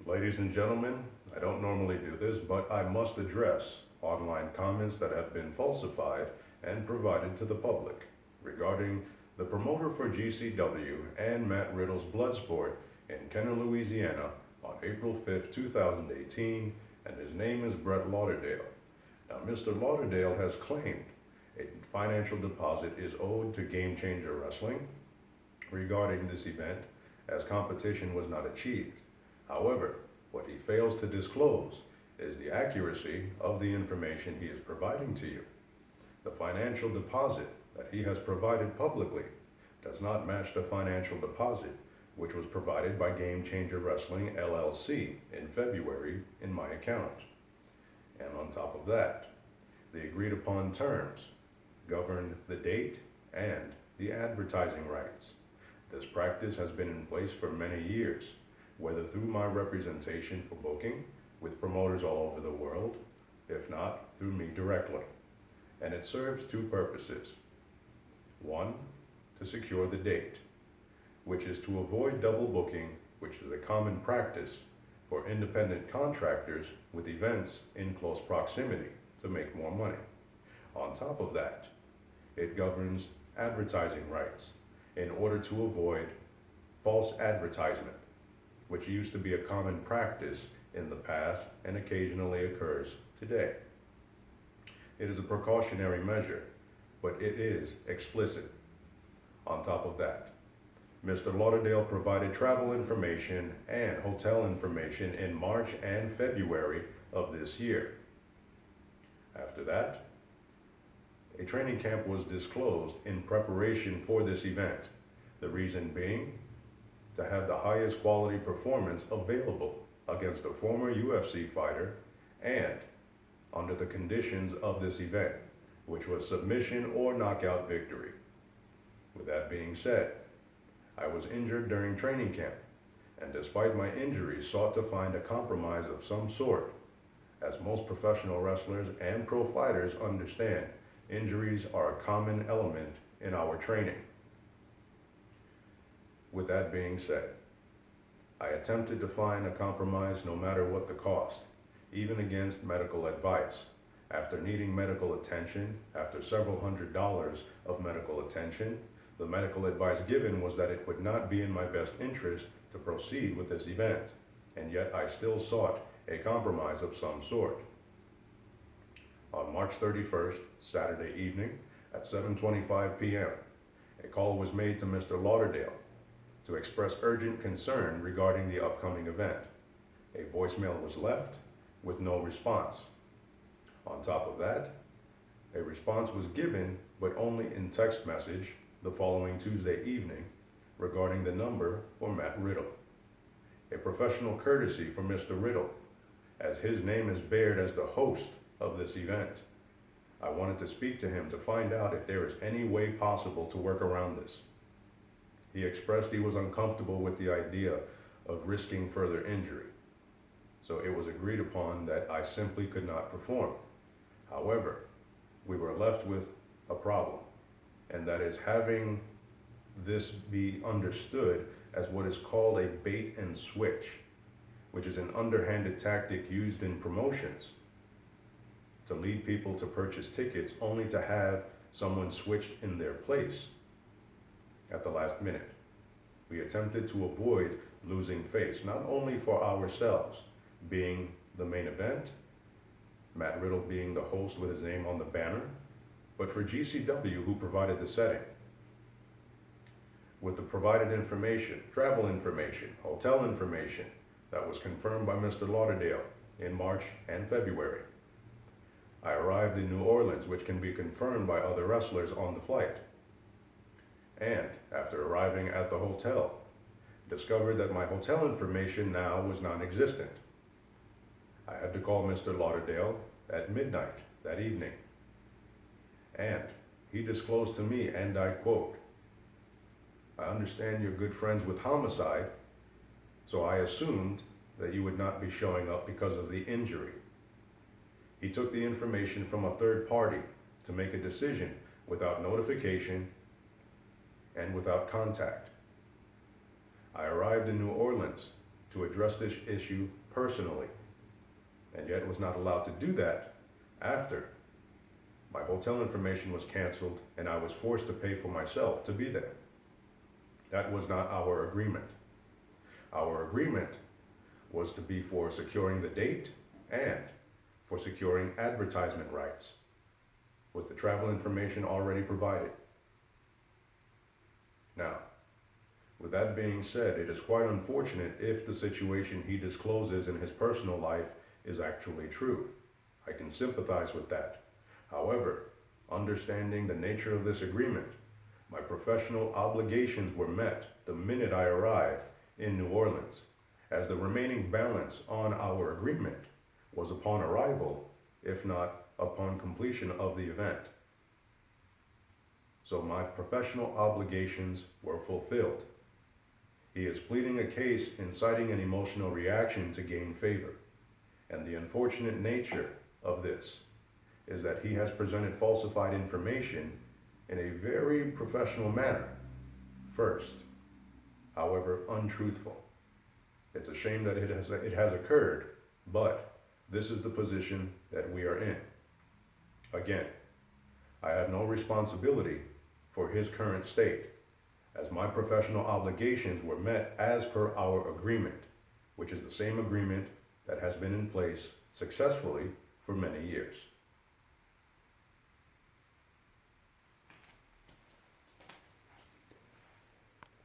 Ladies and gentlemen, I don't normally do this, but I must address online comments that have been falsified and provided to the public regarding the promoter for GCW and Matt Riddle's Bloodsport in Kenner, Louisiana on April 5th, 2018, and his name is Brett Lauderdale. Now, Mr. Lauderdale has claimed a financial deposit is owed to Game Changer Wrestling regarding this event, as competition was not achieved. However, what he fails to disclose is the accuracy of the information he is providing to you. The financial deposit that he has provided publicly does not match the financial deposit which was provided by Game Changer Wrestling LLC in February in my account. And on top of that, the agreed upon terms govern the date and the advertising rights. This practice has been in place for many years, whether through my representation for booking with promoters all over the world, if not through me directly. And it serves two purposes. One, to secure the date, which is to avoid double booking, which is a common practice for independent contractors with events in close proximity to make more money. On top of that, it governs advertising rights in order to avoid false advertisement, which used to be a common practice in the past and occasionally occurs today. It is a precautionary measure, but it is explicit. On top of that, Mr. Lauderdale provided travel information and hotel information in March and February of this year. After that, a training camp was disclosed in preparation for this event. The reason being, to have the highest quality performance available against a former UFC fighter and under the conditions of this event, which was submission or knockout victory. With that being said, I was injured during training camp, and despite my injuries, sought to find a compromise of some sort. As most professional wrestlers and pro fighters understand, injuries are a common element in our training. With that being said, I attempted to find a compromise no matter what the cost, even against medical advice. After needing medical attention, after several $100s of medical attention, the medical advice given was that it would not be in my best interest to proceed with this event, and yet I still sought a compromise of some sort. On March 31st, Saturday evening, at 7:25 p.m., a call was made to Mr. Lauderdale to express urgent concern regarding the upcoming event. A voicemail was left with no response. On top of that, a response was given, but only in text message, the following Tuesday evening regarding the number for Matt Riddle. A professional courtesy for Mr. Riddle, as his name is bared as the host of this event. I wanted to speak to him to find out if there is any way possible to work around this. He expressed he was uncomfortable with the idea of risking further injury, so it was agreed upon that I simply could not perform. However, we were left with a problem, and that is having this be understood as what is called a bait and switch, which is an underhanded tactic used in promotions to lead people to purchase tickets only to have someone switched in their place at the last minute. We attempted to avoid losing face, not only for ourselves, being the main event, Matt Riddle being the host with his name on the banner, but for GCW, who provided the setting. With the provided information, travel information, hotel information, that was confirmed by Mr. Lauderdale in March and February. I arrived in New Orleans, which can be confirmed by other wrestlers on the flight. And after arriving at the hotel, discovered that my hotel information now was non-existent. I had to call Mr. Lauderdale at midnight that evening. And he disclosed to me, and I quote, "I understand you're good friends with Homicide, so I assumed that you would not be showing up because of the injury." He took the information from a third party to make a decision without notification and without contact. I arrived in New Orleans to address this issue personally, and yet was not allowed to do that after my hotel information was canceled and I was forced to pay for myself to be there. That was not our agreement. Our agreement was to be for securing the date and for securing advertisement rights with the travel information already provided. Now, with that being said, it is quite unfortunate if the situation he discloses in his personal life is actually true. I can sympathize with that. However, understanding the nature of this agreement, my professional obligations were met the minute I arrived in New Orleans, as the remaining balance on our agreement was upon arrival, if not upon completion of the event. So my professional obligations were fulfilled. He is pleading a case inciting an emotional reaction to gain favor. And the unfortunate nature of this is that he has presented falsified information in a very professional manner. First, however, untruthful. It's a shame that it has occurred, but this is the position that we are in. Again, I have no responsibility for his current state, as my professional obligations were met as per our agreement, which is the same agreement that has been in place successfully for many years.